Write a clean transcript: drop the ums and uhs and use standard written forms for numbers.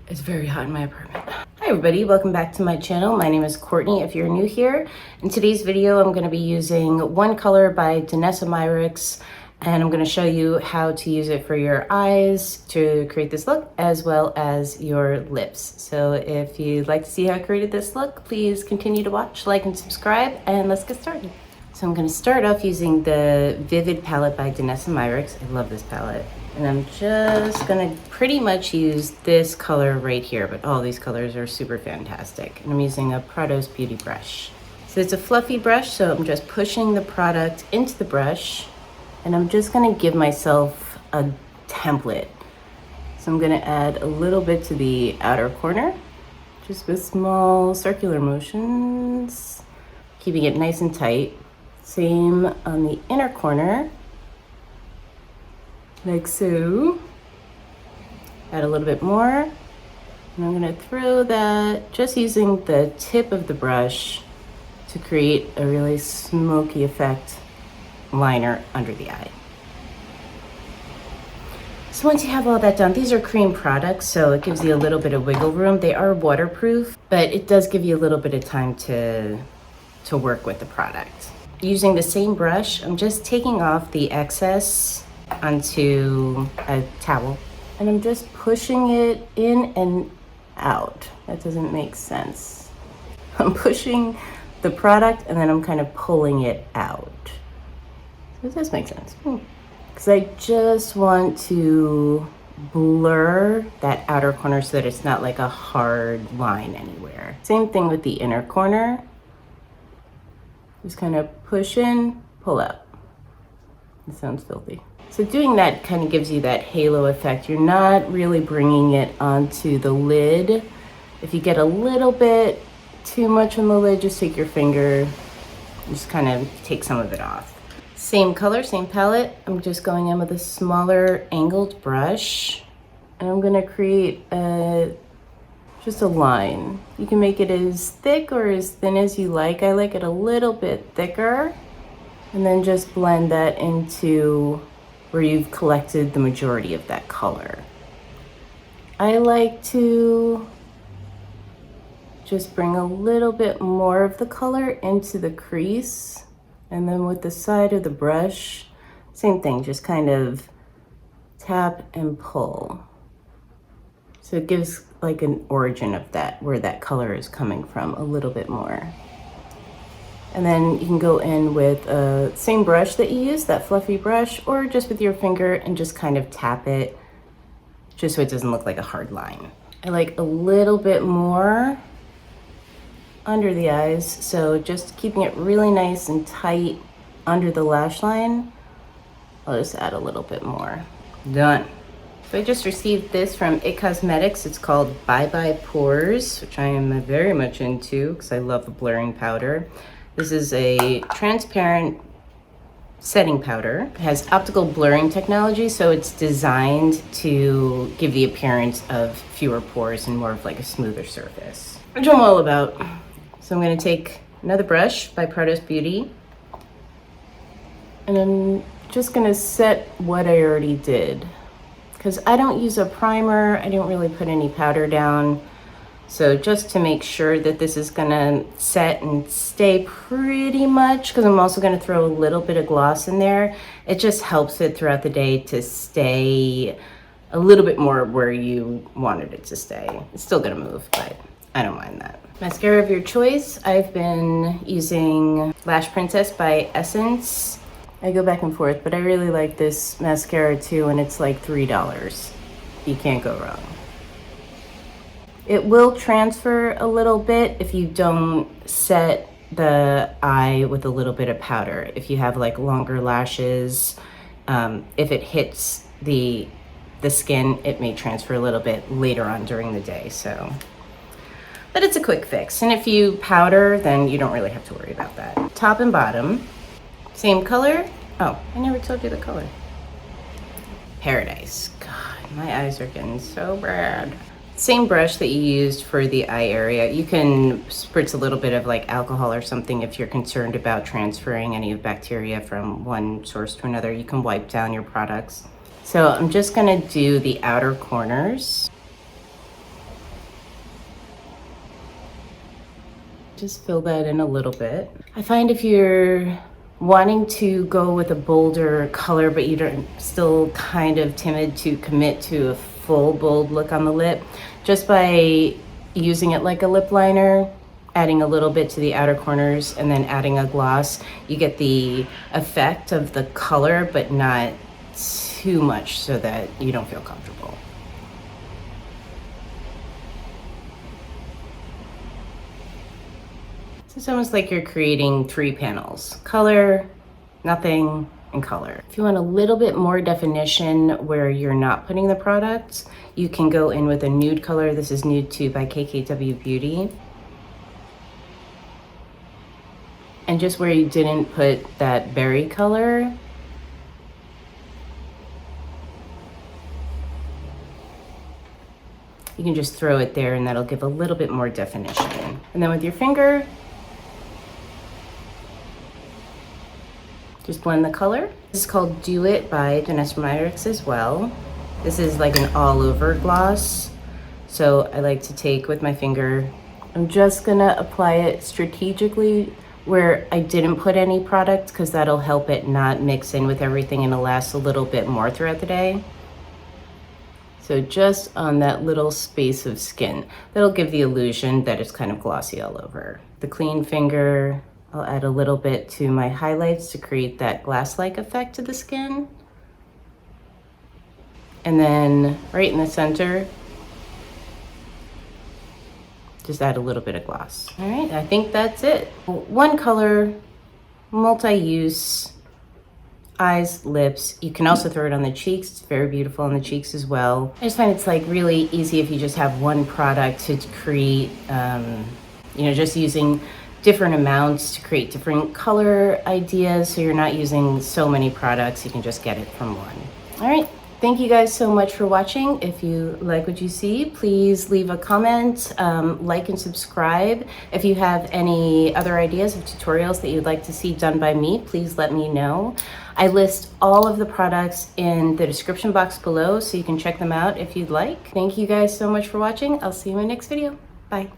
It's very hot in my apartment. Hi everybody, welcome back to my channel. My name is Courtney if you're new here. In today's video, I'm gonna be using One Color by Danessa Myricks, and I'm gonna show you how to use it for your eyes to create this look, as well as your lips. So if you'd like to see how I created this look, please continue to watch, like, and subscribe, and let's get started. So I'm gonna start off using the Vivid palette by Danessa Myricks. I love this palette. And I'm just gonna pretty much use this color right here, but all these colors are super fantastic. And I'm using a Prados Beauty brush. So it's a fluffy brush, so I'm just pushing the product into the brush, and I'm just gonna give myself a template. So I'm gonna add a little bit to the outer corner, just with small circular motions, keeping it nice and tight. Same on the inner corner, like so. Add a little bit more. And I'm gonna throw that, just using the tip of the brush to create a really smoky effect liner under the eye. So once you have all that done, these are cream products, so it gives you a little bit of wiggle room. They are waterproof, but it does give you a little bit of time to work with the product. Using the same brush, I'm just taking off the excess onto a towel, and I'm just pushing it in and out. That doesn't make sense. I'm pushing the product and then I'm kind of pulling it out. So it does make sense. Because I just want to blur that outer corner so that it's not like a hard line anywhere. Same thing with the inner corner. Just kind of push in, pull out. It sounds filthy. So doing that kind of gives you that halo effect. You're not really bringing it onto the lid. If you get a little bit too much on the lid, just take your finger, just kind of take some of it off. Same color, same palette. I'm just going in with a smaller angled brush, and I'm gonna create just a line. You can make it as thick or as thin as you like. I like it a little bit thicker, and then just blend that into where you've collected the majority of that color. I like to just bring a little bit more of the color into the crease, and then with the side of the brush, same thing, just kind of tap and pull. So it gives like an origin of that, where that color is coming from a little bit more. And then you can go in with the same brush that you use, that fluffy brush, or just with your finger and just kind of tap it, just so it doesn't look like a hard line. I like a little bit more under the eyes, so just keeping it really nice and tight under the lash line. I'll just add a little bit more. Done. So I just received this from It Cosmetics. It's called Bye Bye Pores, which I am very much into because I love the blurring powder. This is a transparent setting powder. It has optical blurring technology, so it's designed to give the appearance of fewer pores and more of like a smoother surface, which I'm all about. So I'm gonna take another brush by Prados Beauty, and I'm just gonna set what I already did. Because I don't use a primer, I don't really put any powder down. So just to make sure that this is gonna set and stay pretty much, because I'm also gonna throw a little bit of gloss in there, it just helps it throughout the day to stay a little bit more where you wanted it to stay. It's still gonna move, but I don't mind that. Mascara of your choice, I've been using Lash Princess by Essence. I go back and forth, but I really like this mascara too, and it's like $3. You can't go wrong. It will transfer a little bit if you don't set the eye with a little bit of powder. If you have like longer lashes, if it hits the skin, it may transfer a little bit later on during the day. So, but it's a quick fix. And if you powder, then you don't really have to worry about that. Top and bottom, same color. Oh, I never told you the color. Paradise. God, my eyes are getting so bad. Same brush that you used for the eye area. You can spritz a little bit of like alcohol or something if you're concerned about transferring any bacteria from one source to another. You can wipe down your products. So I'm just gonna do the outer corners. just fill that in a little bit. I find if you're wanting to go with a bolder color, but you're still kind of timid to commit to a full bold look on the lip, just by using it like a lip liner, adding a little bit to the outer corners and then adding a gloss, you get the effect of the color, but not too much so that you don't feel comfortable. So it's almost like you're creating 3 panels: color, nothing, and color. If you want a little bit more definition where you're not putting the product, you can go in with a nude color. This is Nude 2 by KKW Beauty. And just where you didn't put that berry color, you can just throw it there and that'll give a little bit more definition. And then with your finger, just blend the color. This is called Do It by Danessa Myricks as well. This is like an all over gloss. So I like to take with my finger, I'm just gonna apply it strategically where I didn't put any product, because that'll help it not mix in with everything and it'll last a little bit more throughout the day. So just on that little space of skin, that'll give the illusion that it's kind of glossy all over. The clean finger, I'll add a little bit to my highlights to create that glass-like effect to the skin. And then right in the center, just add a little bit of gloss. All right, I think that's it. One color, multi-use, eyes, lips. You can also throw it on the cheeks. It's very beautiful on the cheeks as well. I just find it's like really easy if you just have one product to create, just using different amounts to create different color ideas. So you're not using so many products, you can just get it from one. All right. Thank you guys so much for watching. If you like what you see, please leave a comment, like and subscribe. If you have any other ideas of tutorials that you'd like to see done by me, please let me know. I list all of the products in the description box below, so you can check them out if you'd like. Thank you guys so much for watching. I'll see you in my next video. Bye.